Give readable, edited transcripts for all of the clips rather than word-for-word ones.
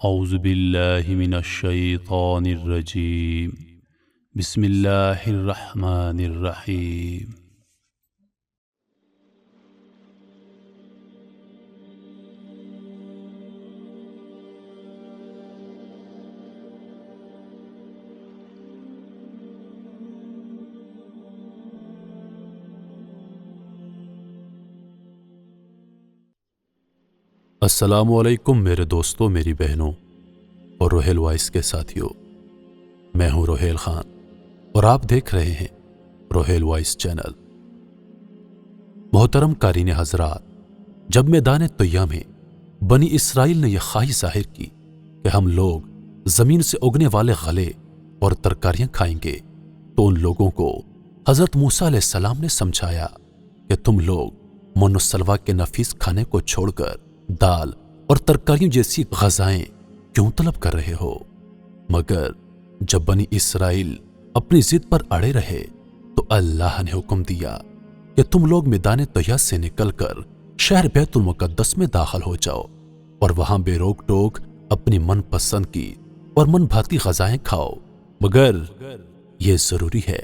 اعوذ باللہ من الشیطان الرجیم بسم اللہ الرحمن الرحیم۔ السلام علیکم میرے دوستوں، میری بہنوں اور روہیل وائس کے ساتھیوں۔ میں ہوں روہیل خان اور آپ دیکھ رہے ہیں روہیل وائس چینل۔ محترم قارئین حضرات، جب میدان طیہ میں بنی اسرائیل نے یہ خواہش ظاہر کی کہ ہم لوگ زمین سے اگنے والے غلے اور ترکاریاں کھائیں گے، تو ان لوگوں کو حضرت موسیٰ علیہ السلام نے سمجھایا کہ تم لوگ من و سلویٰ کے نفیس کھانے کو چھوڑ کر دال اور ترکاریوں جیسی غذائیں کیوں طلب کر رہے ہو؟ مگر جب بنی اسرائیل اپنی ضد پر اڑے رہے تو اللہ نے حکم دیا کہ تم لوگ میدان طیہ سے نکل کر شہر بیت المقدس میں داخل ہو جاؤ اور وہاں بے روک ٹوک اپنی من پسند کی اور من بھاتی غذائیں کھاؤ، مگر یہ ضروری ہے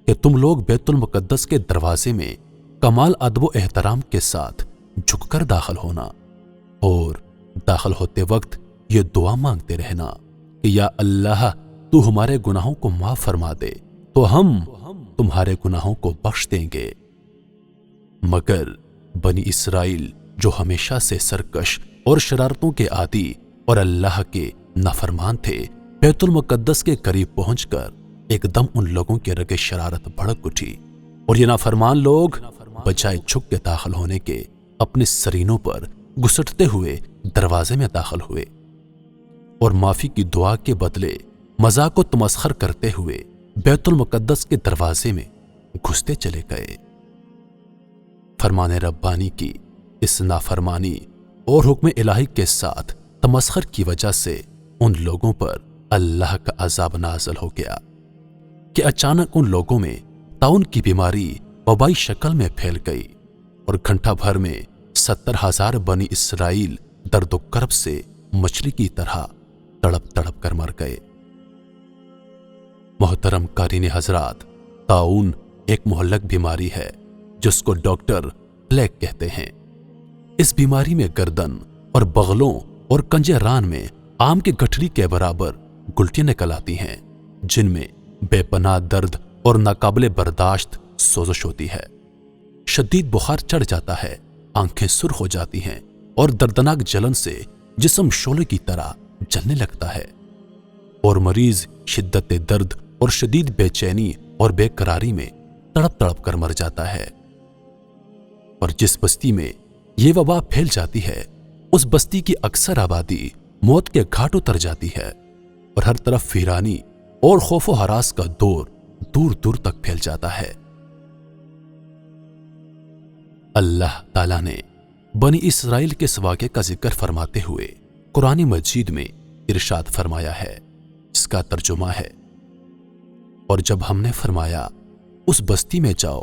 کہ تم لوگ بیت المقدس کے دروازے میں کمال ادب و احترام کے ساتھ جھک کر داخل ہونا، اور داخل ہوتے وقت یہ دعا مانگتے رہنا کہ یا اللہ تو ہمارے گناہوں کو معاف فرما دے تو ہم تمہارے گناہوں کو بخش دیں گے۔ مگر بنی اسرائیل جو ہمیشہ سے سرکش اور شرارتوں کے عادی اور اللہ کے نافرمان تھے، بیت المقدس کے قریب پہنچ کر ایک دم ان لوگوں کے رگے شرارت بھڑک اٹھی، اور یہ نافرمان لوگ بجائے جھک کے داخل ہونے کے اپنے سرینوں پر گھسٹتے ہوئے دروازے میں داخل ہوئے اور معافی کی دعا کے بدلے مذاق و تمسخر کرتے ہوئے بیت المقدس کے دروازے میں گھستے چلے گئے۔ فرمان ربانی کی اس نافرمانی اور حکم الہی کے ساتھ تمسخر کی وجہ سے ان لوگوں پر اللہ کا عذاب نازل ہو گیا کہ اچانک ان لوگوں میں طاعون کی بیماری وبائی شکل میں پھیل گئی اور گھنٹہ بھر میں 70,000 بنی اسرائیل درد و کرب سے مچھلی کی طرح تڑپ تڑپ کر مر گئے۔ محترم قارئین حضرات، طاعون ایک مہلک بیماری ہے جس کو ڈاکٹر پلیگ کہتے ہیں۔ اس بیماری میں گردن اور بغلوں اور کنجے ران میں آم کی گٹھلی کے برابر گلٹیاں نکل آتی ہیں، جن میں بے پناہ درد اور ناقابل برداشت سوزش ہوتی ہے۔ شدید بخار چڑھ جاتا ہے، آنکھیں سرخ ہو جاتی ہیں اور دردناک جلن سے جسم شعلے کی طرح جلنے لگتا ہے، اور مریض شدت درد اور شدید بے چینی اور بے قراری میں تڑپ تڑپ کر مر جاتا ہے۔ اور جس بستی میں یہ وبا پھیل جاتی ہے، اس بستی کی اکثر آبادی موت کے گھاٹ اتر جاتی ہے، اور ہر طرف ویرانی اور خوف و ہراس کا دور دور دور تک پھیل جاتا ہے۔ اللہ تعالیٰ نے بنی اسرائیل کے اس واقعے کا ذکر فرماتے ہوئے قرآن مجید میں ارشاد فرمایا ہے، اس کا ترجمہ ہے، اور جب ہم نے فرمایا اس بستی میں جاؤ،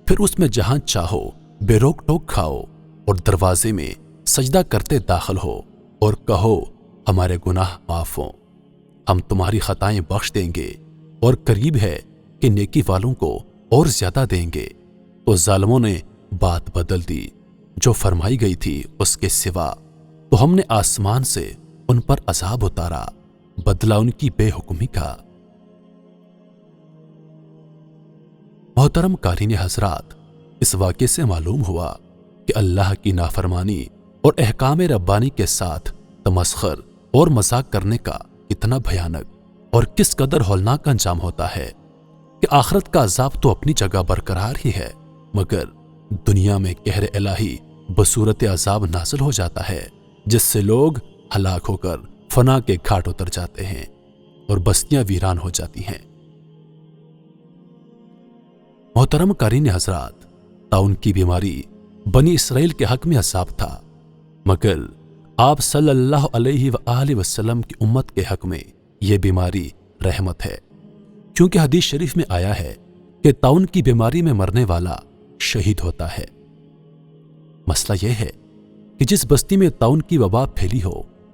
پھر اس میں جہاں چاہو بے روک ٹوک کھاؤ اور دروازے میں سجدہ کرتے داخل ہو اور کہو ہمارے گناہ معاف ہوں، ہم تمہاری خطائیں بخش دیں گے اور قریب ہے کہ نیکی والوں کو اور زیادہ دیں گے، تو ظالموں نے بات بدل دی، جو فرمائی گئی تھی اس کے سوا، تو ہم نے آسمان سے ان پر عذاب اتارا، بدلہ ان کی بے حکمی کا۔ محترم قارئین حضرات، اس واقعے سے معلوم ہوا کہ اللہ کی نافرمانی اور احکام ربانی کے ساتھ تمسخر اور مذاق کرنے کا کتنا بھیانک اور کس قدر ہولناک انجام ہوتا ہے کہ آخرت کا عذاب تو اپنی جگہ برقرار ہی ہے، مگر دنیا میں قہر الہی بصورت عذاب نازل ہو جاتا ہے، جس سے لوگ ہلاک ہو کر فنا کے گھاٹ اتر جاتے ہیں اور بستیاں ویران ہو جاتی ہیں۔ محترم قارئین حضرات، طاعون کی بیماری بنی اسرائیل کے حق میں عذاب تھا، مگر آپ صلی اللہ علیہ وآلہ وسلم کی امت کے حق میں یہ بیماری رحمت ہے، کیونکہ حدیث شریف میں آیا ہے کہ طاعون کی بیماری میں مرنے والا شہید ہوتا ہے۔ مسئلہ یہ ہے کہ جس بستی میں طاعون کی وبا پھیلی ہو،